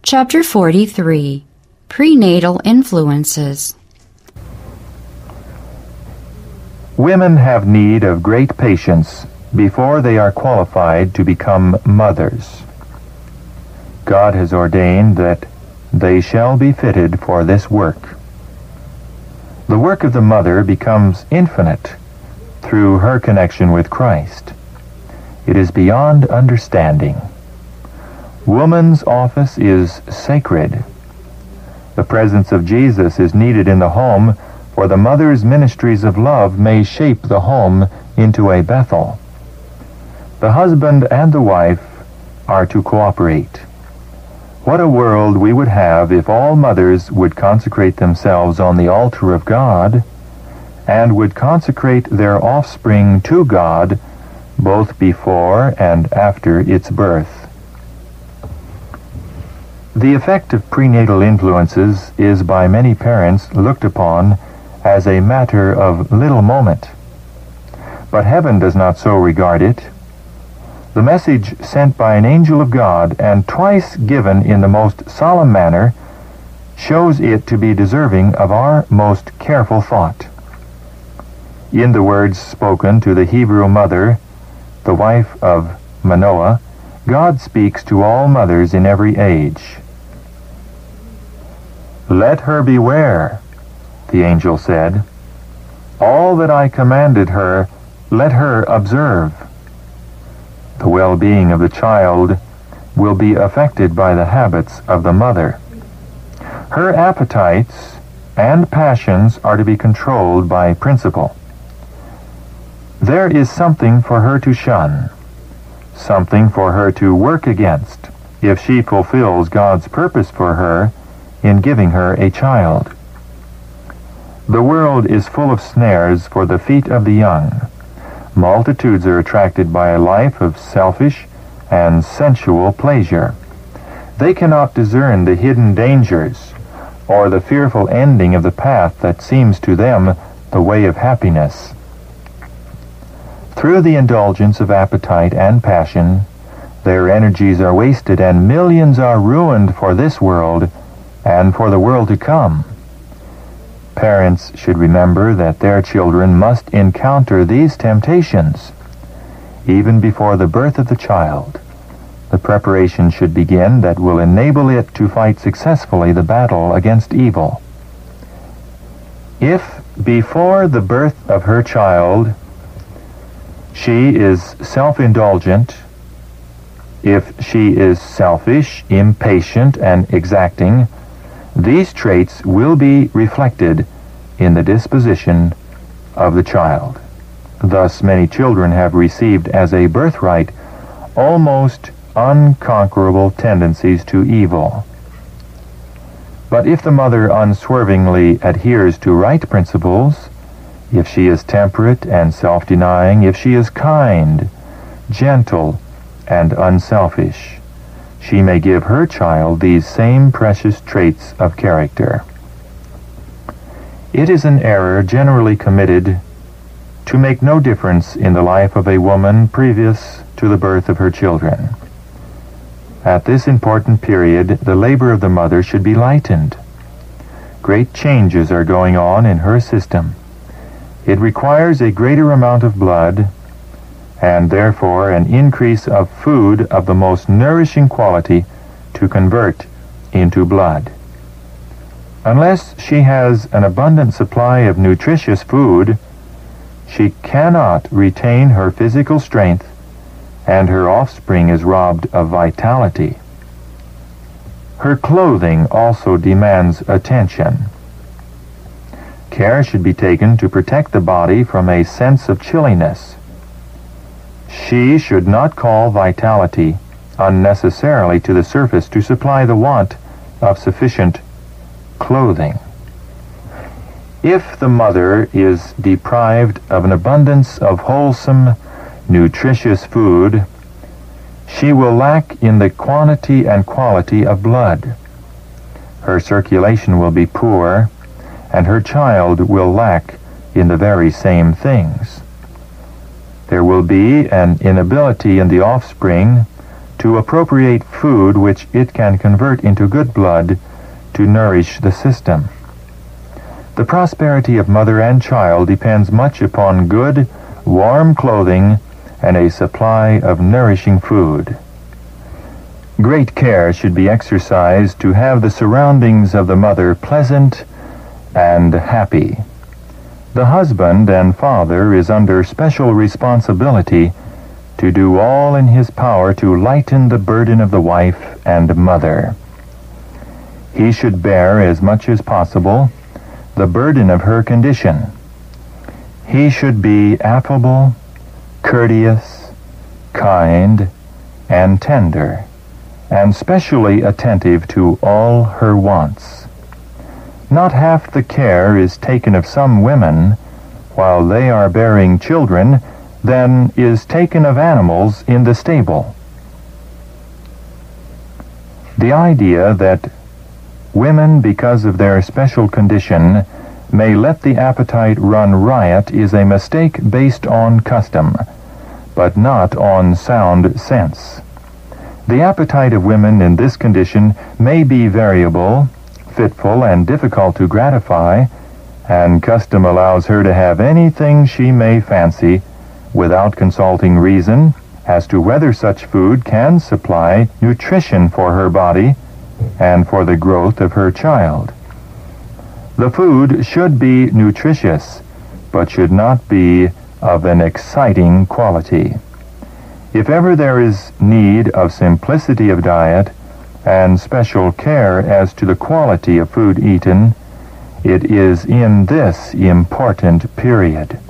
Chapter 43. Prenatal Influences. Women have need of great patience before they are qualified to become mothers. God has ordained that they shall be fitted for this work. The work of the mother becomes infinite through her connection with Christ. It is beyond understanding. Woman's office is sacred. The presence of Jesus is needed in the home, for the mother's ministries of love may shape the home into a Bethel. The husband and the wife are to cooperate. What a world we would have if all mothers would consecrate themselves on the altar of God and would consecrate their offspring to God both before and after its birth. The effect of prenatal influences is by many parents looked upon as a matter of little moment. But heaven does not so regard it. The message sent by an angel of God and twice given in the most solemn manner shows it to be deserving of our most careful thought. In the words spoken to the Hebrew mother, the wife of Manoah, God speaks to all mothers in every age. "Let her beware," the angel said. "All that I commanded her, let her observe." The well-being of the child will be affected by the habits of the mother. Her appetites and passions are to be controlled by principle. There is something for her to shun, something for her to work against, if she fulfills God's purpose for her in giving her a child. The world is full of snares for the feet of the young. Multitudes are attracted by a life of selfish and sensual pleasure. They cannot discern the hidden dangers or the fearful ending of the path that seems to them the way of happiness. Through the indulgence of appetite and passion, their energies are wasted and millions are ruined for this world and for the world to come. Parents should remember that their children must encounter these temptations. Even before the birth of the child, the preparation should begin that will enable it to fight successfully the battle against evil. If before the birth of her child she is self-indulgent, if she is selfish, impatient, and exacting, these traits will be reflected in the disposition of the child. Thus, many children have received as a birthright almost unconquerable tendencies to evil. But if the mother unswervingly adheres to right principles, if she is temperate and self-denying, if she is kind, gentle, and unselfish, she may give her child these same precious traits of character. It is an error generally committed to make no difference in the life of a woman previous to the birth of her children. At this important period, the labor of the mother should be lightened. Great changes are going on in her system. It requires a greater amount of blood, and therefore an increase of food of the most nourishing quality to convert into blood. Unless she has an abundant supply of nutritious food, she cannot retain her physical strength, and her offspring is robbed of vitality. Her clothing also demands attention. Care should be taken to protect the body from a sense of chilliness. She should not call vitality unnecessarily to the surface to supply the want of sufficient clothing. If the mother is deprived of an abundance of wholesome, nutritious food, she will lack in the quantity and quality of blood. Her circulation will be poor, and her child will lack in the very same things. There will be an inability in the offspring to appropriate food which it can convert into good blood to nourish the system. The prosperity of mother and child depends much upon good, warm clothing and a supply of nourishing food. Great care should be exercised to have the surroundings of the mother pleasant and happy. The husband and father is under special responsibility to do all in his power to lighten the burden of the wife and mother. He should bear as much as possible the burden of her condition. He should be affable, courteous, kind, and tender, and specially attentive to all her wants. Not half the care is taken of some women while they are bearing children than is taken of animals in the stable. The idea that women, because of their special condition, may let the appetite run riot is a mistake based on custom, but not on sound sense. The appetite of women in this condition may be variable, fitful, and difficult to gratify, and custom allows her to have anything she may fancy without consulting reason as to whether such food can supply nutrition for her body and for the growth of her child. The food should be nutritious, but should not be of an exciting quality. If ever there is need of simplicity of diet and special care as to the quality of food eaten, it is in this important period.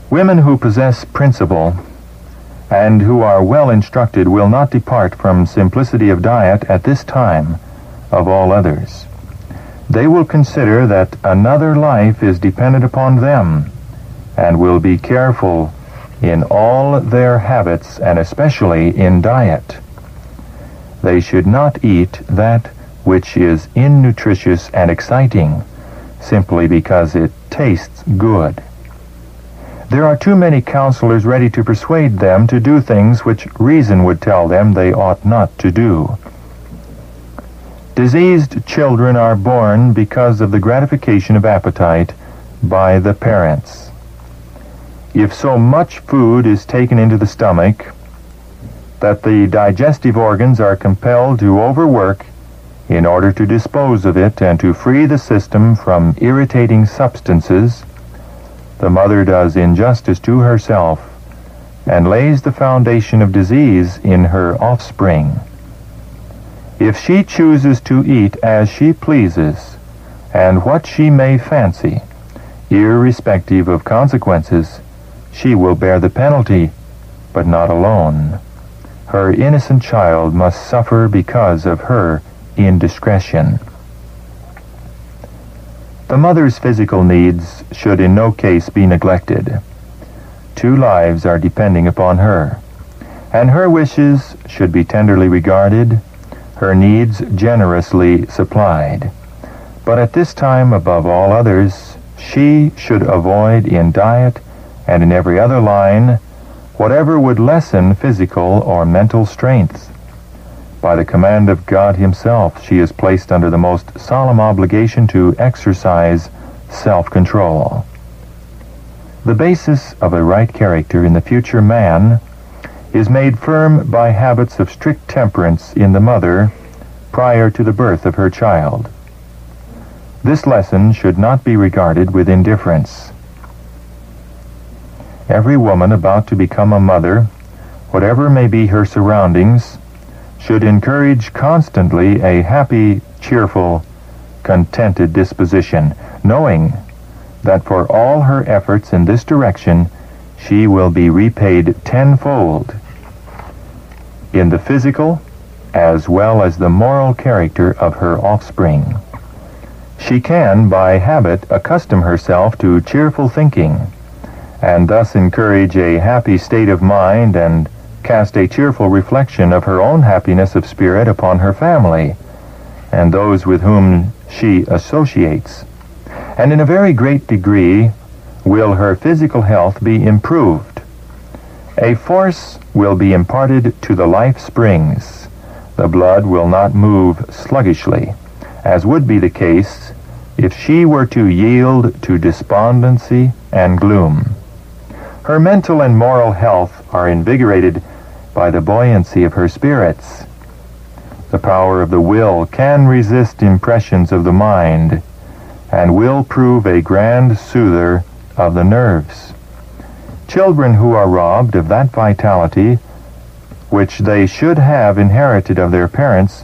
Women who possess principle and who are well instructed will not depart from simplicity of diet at this time of all others. They will consider that another life is dependent upon them and will be careful in all their habits and especially in diet. They should not eat that which is innutritious and exciting simply because it tastes good. There are too many counselors ready to persuade them to do things which reason would tell them they ought not to do. Diseased children are born because of the gratification of appetite by the parents. If so much food is taken into the stomach that the digestive organs are compelled to overwork in order to dispose of it and to free the system from irritating substances, the mother does injustice to herself and lays the foundation of disease in her offspring. If she chooses to eat as she pleases and what she may fancy, irrespective of consequences, she will bear the penalty, but not alone. Her innocent child must suffer because of her indiscretion. The mother's physical needs should in no case be neglected. 2 lives are depending upon her, and her wishes should be tenderly regarded, her needs generously supplied. But at this time, above all others, she should avoid in diet and in every other line whatever would lessen physical or mental strength. By the command of God Himself, she is placed under the most solemn obligation to exercise self-control. The basis of a right character in the future man is made firm by habits of strict temperance in the mother prior to the birth of her child. This lesson should not be regarded with indifference. Every woman about to become a mother, whatever may be her surroundings, should encourage constantly a happy, cheerful, contented disposition, knowing that for all her efforts in this direction, she will be repaid tenfold in the physical as well as the moral character of her offspring. She can, by habit, accustom herself to cheerful thinking, and thus encourage a happy state of mind and cast a cheerful reflection of her own happiness of spirit upon her family and those with whom she associates. And in a very great degree will her physical health be improved. A force will be imparted to the life springs. The blood will not move sluggishly, as would be the case if she were to yield to despondency and gloom. Her mental and moral health are invigorated by the buoyancy of her spirits. The power of the will can resist impressions of the mind and will prove a grand soother of the nerves. Children who are robbed of that vitality which they should have inherited of their parents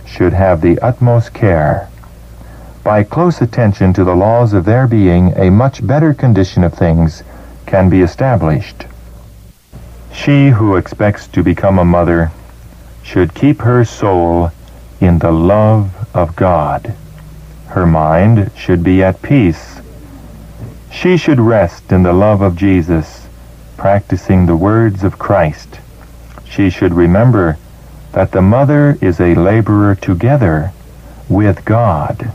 should have the utmost care. By close attention to the laws of their being, a much better condition of things can be established. She who expects to become a mother should keep her soul in the love of God. Her mind should be at peace. She should rest in the love of Jesus, practicing the words of Christ. She should remember that the mother is a laborer together with God.